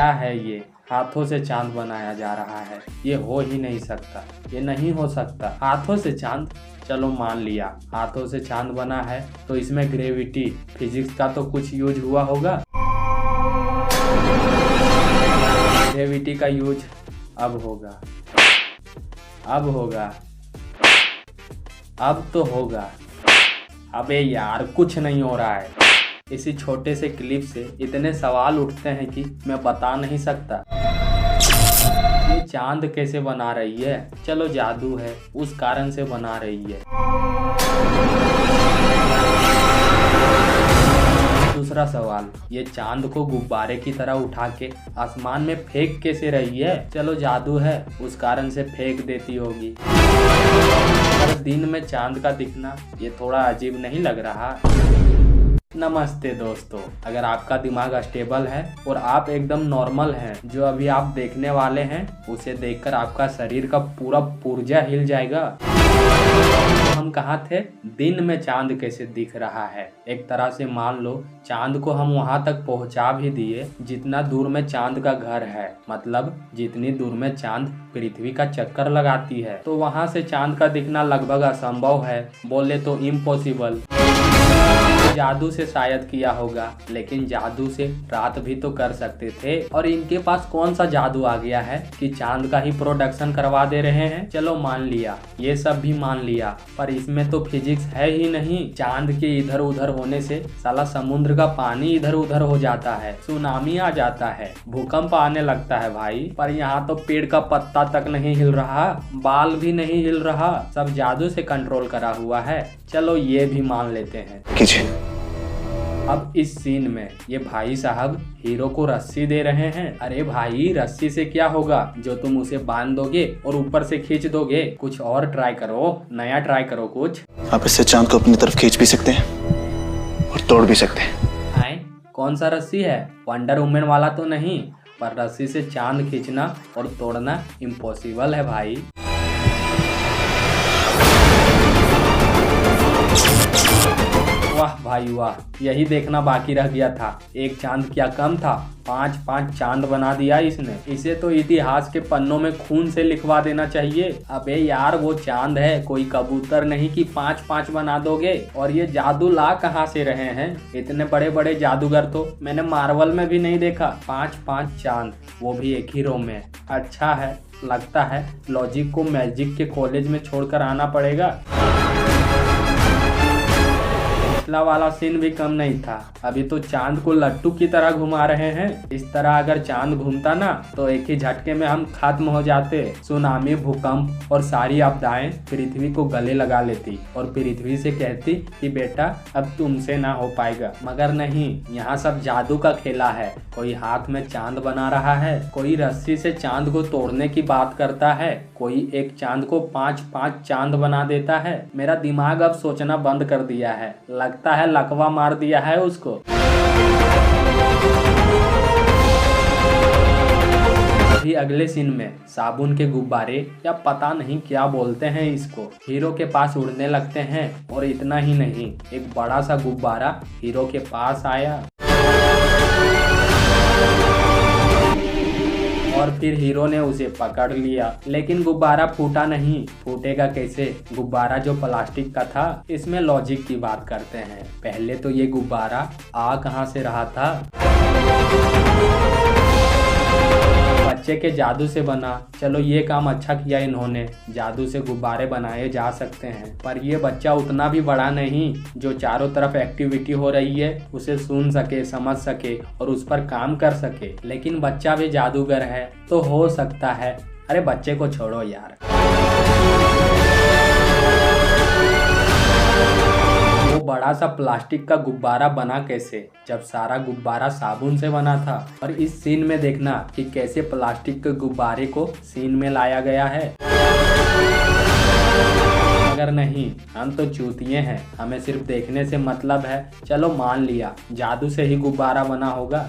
क्या है ये? हाथों से चांद बनाया जा रहा है। ये हो ही नहीं सकता, ये नहीं हो सकता। हाथों से चांद, चलो मान लिया हाथों से चांद बना है, तो इसमें ग्रेविटी फिजिक्स का तो कुछ यूज हुआ होगा। ग्रेविटी का यूज अब होगा, अब होगा, अब तो होगा। अबे यार कुछ नहीं हो रहा है। इसी छोटे से क्लिप से इतने सवाल उठते हैं कि मैं बता नहीं सकता। ये चांद कैसे बना रही है? चलो जादू है, उस कारण से बना रही है। दूसरा सवाल, ये चांद को गुब्बारे की तरह उठा के आसमान में फेंक कैसे रही है? चलो जादू है, उस कारण से फेंक देती होगी। पर दिन में चांद का दिखना ये थोड़ा अजीब नहीं लग रहा? नमस्ते दोस्तों, अगर आपका दिमाग स्टेबल है और आप एकदम नॉर्मल हैं, जो अभी आप देखने वाले हैं उसे देखकर आपका शरीर का पूरा पुर्जा हिल जाएगा। तो हम कहाँ थे? दिन में चांद कैसे दिख रहा है? एक तरह से मान लो चांद को हम वहां तक पहुंचा भी दिए जितना दूर में चांद का घर है, मतलब जितनी दूर में चांद पृथ्वी का चक्कर लगाती है, तो वहां से चांद का दिखना लगभग असंभव है, बोले तो इम्पॉसिबल। जादू से शायद किया होगा, लेकिन जादू से रात भी तो कर सकते थे। और इनके पास कौन सा जादू आ गया है कि चांद का ही प्रोडक्शन करवा दे रहे हैं? चलो मान लिया, ये सब भी मान लिया, पर इसमें तो फिजिक्स है ही नहीं। चांद के इधर उधर होने से साला समुद्र का पानी इधर उधर हो जाता है, सुनामी आ जाता है, भूकंप आने लगता है भाई। पर यहाँ तो पेड़ का पत्ता तक नहीं हिल रहा, बाल भी नहीं हिल रहा, सब जादू से कंट्रोल करा हुआ है। चलो ये भी मान लेते हैं। अब इस सीन में ये भाई साहब हीरो को रस्सी दे रहे हैं। अरे भाई रस्सी से क्या होगा, जो तुम उसे बांध दोगे और ऊपर से खींच दोगे। कुछ और ट्राई करो, नया ट्राई करो कुछ। आप इससे चांद को अपनी तरफ खींच भी सकते हैं और तोड़ भी सकते हैं। आए, कौन सा रस्सी है? वंडर वुमन वाला तो नहीं, पर रस्सी से चांद खींचना और तोड़ना इम्पॉसिबल है भाई। वाह भाई वाह, यही देखना बाकी रह गया था। एक चांद क्या कम था, 5-5 चांद बना दिया इसने। इसे तो इतिहास के पन्नों में खून से लिखवा देना चाहिए। अबे यार वो चांद है, कोई कबूतर नहीं कि 5-5 बना दोगे। और ये जादू ला कहाँ से रहे हैं? इतने बड़े बड़े जादूगर तो मैंने मार्वल में भी नहीं देखा। 5-5 चांद, वो भी एक ही रो में। अच्छा है, लगता है लॉजिक को मैजिक के कॉलेज में छोड़कर आना पड़ेगा। पिछला वाला सीन भी कम नहीं था। अभी तो चांद को लट्टू की तरह घुमा रहे हैं। इस तरह अगर चांद घूमता ना तो एक ही झटके में हम खत्म हो जाते। सुनामी, भूकंप और सारी आपदाएं पृथ्वी को गले लगा लेती और पृथ्वी से कहती कि बेटा अब तुमसे ना हो पाएगा। मगर नहीं, यहाँ सब जादू का खेला है। कोई हाथ में चांद बना रहा है, कोई रस्सी से चांद को तोड़ने की बात करता है, कोई एक चांद को 5-5 चांद बना देता है। मेरा दिमाग अब सोचना बंद कर दिया है, लगता है लकवा मार दिया है उसको। अभी अगले सीन में साबुन के गुब्बारे या पता नहीं क्या बोलते हैं इसको, हीरो के पास उड़ने लगते हैं। और इतना ही नहीं, एक बड़ा सा गुब्बारा हीरो के पास आया और फिर हीरो ने उसे पकड़ लिया। लेकिन गुब्बारा फूटा नहीं। फूटेगा कैसे? गुब्बारा जो प्लास्टिक का था। इसमें लॉजिक की बात करते हैं। पहले तो ये गुब्बारा आ कहाँ से रहा था? बच्चे के जादू से बना। चलो ये काम अच्छा किया इन्होंने, जादू से गुब्बारे बनाए जा सकते हैं। पर ये बच्चा उतना भी बड़ा नहीं जो चारों तरफ एक्टिविटी हो रही है उसे सुन सके, समझ सके और उस पर काम कर सके। लेकिन बच्चा भी जादूगर है तो हो सकता है। अरे बच्चे को छोड़ो यार। वो बड़ा सा प्लास्टिक का गुब्बारा बना कैसे, जब सारा गुब्बारा साबुन से बना था? और इस सीन में देखना कि कैसे प्लास्टिक के गुब्बारे को सीन में लाया गया है। मगर नहीं, हम तो चूतिए हैं, हमें सिर्फ देखने से मतलब है। चलो मान लिया जादू से ही गुब्बारा बना होगा।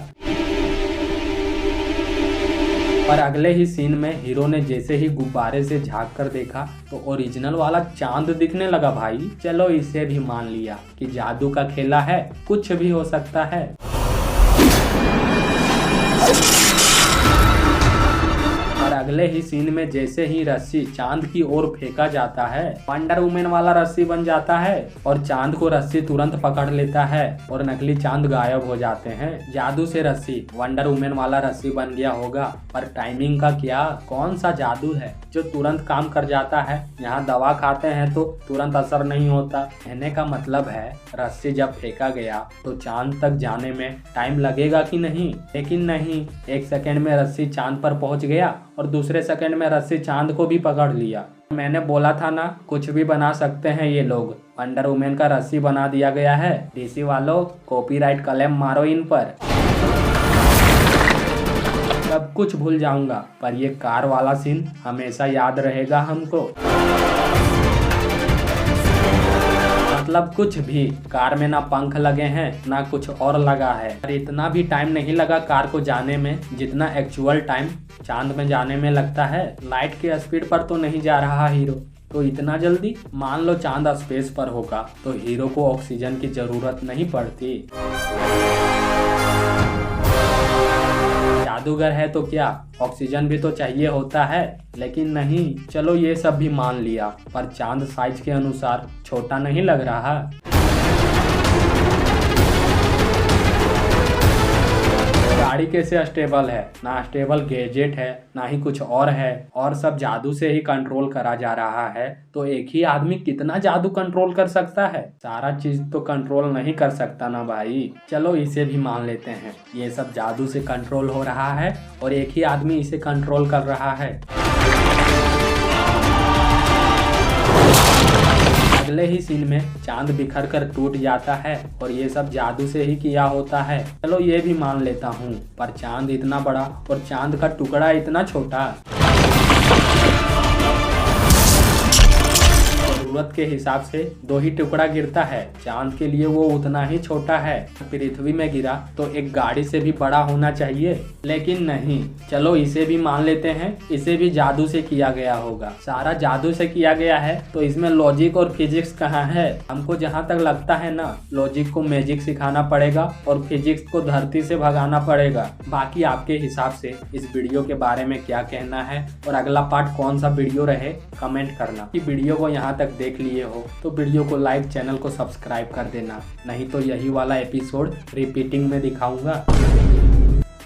पर अगले ही सीन में हीरो ने जैसे ही गुब्बारे से झांक कर देखा तो ओरिजिनल वाला चांद दिखने लगा भाई। चलो इसे भी मान लिया कि जादू का खेला है, कुछ भी हो सकता है। अगले ही सीन में जैसे ही रस्सी चांद की ओर फेंका जाता है, वंडर वुमन वाला रस्सी बन जाता है और चांद को रस्सी तुरंत पकड़ लेता है और नकली चांद गायब हो जाते हैं। जादू से रस्सी वंडर वुमन वाला रस्सी बन गया होगा, पर टाइमिंग का क्या, कौन सा जादू है जो तुरंत काम कर जाता है। यहाँ दवा खाते हैं तो तुरंत असर नहीं होता। कहने का मतलब है रस्सी जब फेंका गया तो चांद तक जाने में टाइम लगेगा कि नहीं, लेकिन नहीं, 1 सेकंड में रस्सी चांद पर पहुंच गया और दूसरे सेकंड में रस्सी चांद को भी पकड़ लिया। मैंने बोला था ना, कुछ भी बना सकते हैं ये लोग। वंडर वुमन का रस्सी बना दिया गया है। डीसी वालों, कॉपीराइट क्लेम मारो इन पर। सब कुछ भूल जाऊंगा, पर ये कार वाला सीन हमेशा याद रहेगा हमको। मतलब कुछ भी, कार में ना पंख लगे हैं ना कुछ और लगा है। पर इतना भी टाइम नहीं लगा कार को जाने में जितना एक्चुअल टाइम चांद में जाने में लगता है। लाइट के स्पीड पर तो नहीं जा रहा हीरो, तो इतना जल्दी। मान लो चांद स्पेस पर होगा तो हीरो को ऑक्सीजन की जरूरत नहीं पड़ती। जादूगर है तो क्या, ऑक्सीजन भी तो चाहिए होता है, लेकिन नहीं। चलो ये सब भी मान लिया, पर चांद साइज के अनुसार छोटा नहीं लग रहा। गाड़ी कैसे स्टेबल है, ना स्टेबल गैजेट है ना ही कुछ और है, और सब जादू से ही कंट्रोल करा जा रहा है। तो एक ही आदमी कितना जादू कंट्रोल कर सकता है? सारा चीज तो कंट्रोल नहीं कर सकता ना भाई। चलो इसे भी मान लेते हैं, ये सब जादू से कंट्रोल हो रहा है और एक ही आदमी इसे कंट्रोल कर रहा है। अगले ही सीन में चांद बिखर कर टूट जाता है और ये सब जादू से ही किया होता है। चलो ये भी मान लेता हूँ, पर चांद इतना बड़ा और चांद का टुकड़ा इतना छोटा। जरूरत के हिसाब से 2 ही टुकड़ा गिरता है, चांद के लिए वो उतना ही छोटा है। पृथ्वी में गिरा तो एक गाड़ी से भी बड़ा होना चाहिए, लेकिन नहीं। चलो इसे भी मान लेते हैं, इसे भी जादू से किया गया होगा। सारा जादू से किया गया है तो इसमें लॉजिक और फिजिक्स कहाँ है? हमको जहाँ तक लगता है ना, लॉजिक को मैजिक सिखाना पड़ेगा और फिजिक्स को धरती से भगाना पड़ेगा। बाकी आपके हिसाब से इस वीडियो के बारे में क्या कहना है और अगला पार्ट कौन सा वीडियो रहे, कमेंट करना। कि वीडियो को यहाँ तक देख लिए हो तो वीडियो को लाइक, चैनल को सब्सक्राइब कर देना, नहीं तो यही वाला एपिसोड रिपीटिंग में दिखाऊंगा।